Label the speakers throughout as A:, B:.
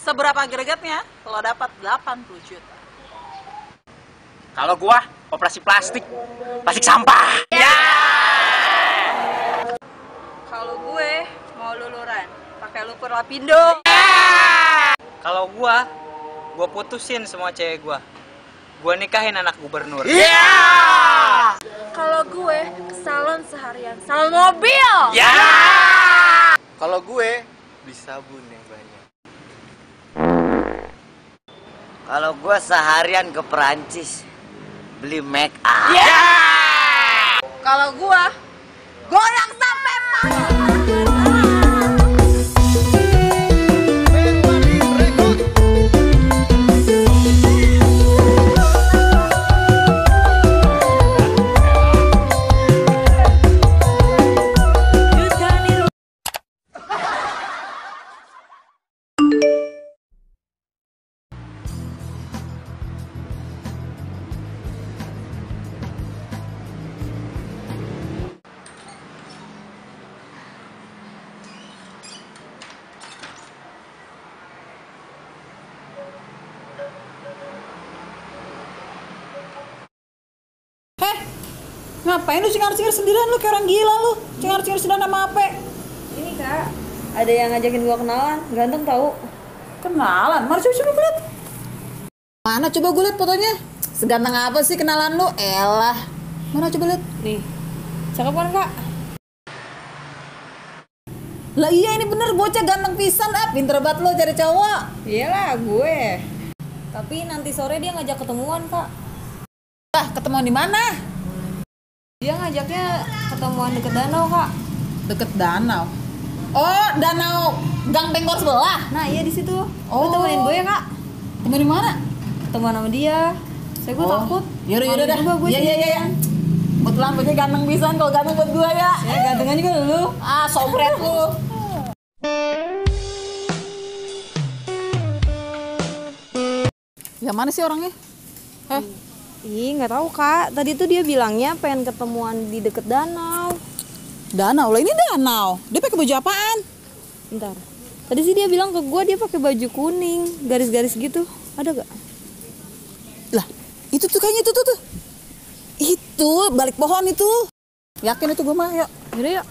A: Seberapa gregetnya lo dapat 80 juta?
B: Kalau gua operasi plastik sampah. Ya.
A: Kalau gue mau luluran, pakai lumpur lapindo.
C: Kalau gua putusin semua cewek gua. Gua nikahin anak gubernur.
A: Kalau gue ke salon seharian, salon mobil.
D: Kalau gue beli sabun yang banyak.
E: Kalau gua seharian ke Perancis beli make up.
A: Kalau gue goyang sampai
F: Ngapain lu cengar-cengir sendirian lu kayak orang gila lu? Cengar-cengir sendirian sama apa?
G: Ini kak, ada yang ngajakin gua kenalan, ganteng tahu.
F: Kenalan? Mana coba gue liat. Mana coba gue liat fotonya? Seganteng apa sih kenalan lu? Elah. Mana coba liat?
G: Nih, cakep kan kak?
F: Lah iya ini bener bocah ganteng pisan pinter banget lo cari cowok.
G: Iyalah gue. Tapi nanti sore dia ngajak ketemuan kak.
F: Ketemuan di mana?
G: Dia ngajaknya ketemuan deket danau kak.
F: Deket danau. Oh, danau Gang Bengkor sebelah.
G: Nah iya di situ.
F: Oh.
G: Lu temenin gue ya kak?
F: Temen di mana?
G: Ketemuan sama dia. Saya gue takut.
F: Yaudah dah. Iya. Kebetulan bocah ganteng pisan kalau ganteng buat gue ya.
G: Ya gantengan juga lu.
F: Sobret lu. Ya mana sih orangnya?
G: Ih nggak tahu kak. Tadi tuh dia bilangnya pengen ketemuan di deket danau.
F: Danau lah ini danau. Dia pakai baju apaan?
G: Bentar. Tadi sih dia bilang ke gue dia pakai baju kuning, garis-garis gitu. Ada gak?
F: Lah, itu tuh kayaknya itu tuh. Itu balik pohon itu. Yakin itu gue mah, yuk.
G: Yaudah yuk.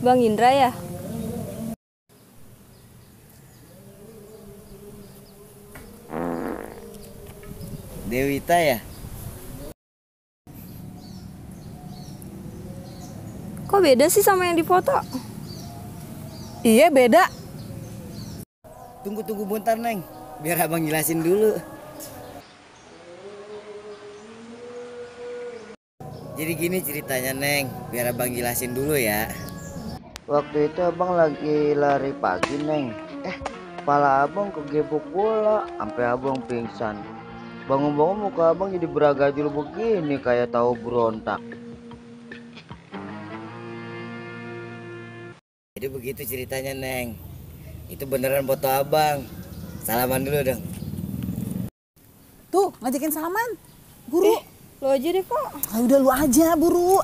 G: Bang Indra ya?
E: Dewita ya?
G: Kok beda sih sama yang di foto?
F: Iya beda.
E: Tunggu bentar Neng, biar abang jelasin dulu. Jadi gini ceritanya Neng, biar abang jelasin dulu ya. Waktu itu abang lagi lari pagi Neng. Kepala abang kegebuk bola, sampai abang pingsan. Bangun-bangun muka abang jadi beragajul begini kayak tahu berontak. Jadi begitu ceritanya Neng. Itu beneran foto abang. Salaman dulu dong.
F: Tuh ngajakin salaman. Buru.
G: Lo aja deh kak.
F: Udah lu aja buru.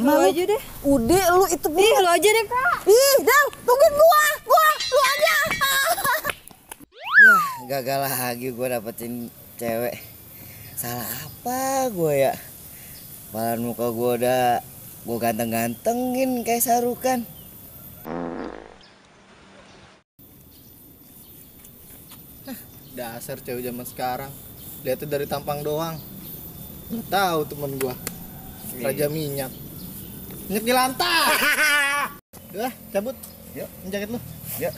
G: Lo aja deh.
F: Udah lu itu buru.
G: Lo aja deh kak.
F: Dah tungguin gua. Lu aja.
E: Yah gagal lagi gua dapetin cewek. Salah apa gue ya? Malah muka gue udah gue ganteng-gantengin kayak Sarukan.
D: Dasar cewek zaman sekarang. Lihatnya dari tampang doang. Nggak tahu temen gue. Raja minyak. Minyak di lantai. Udah cabut. Yuk, jaket lu.
E: Yuk.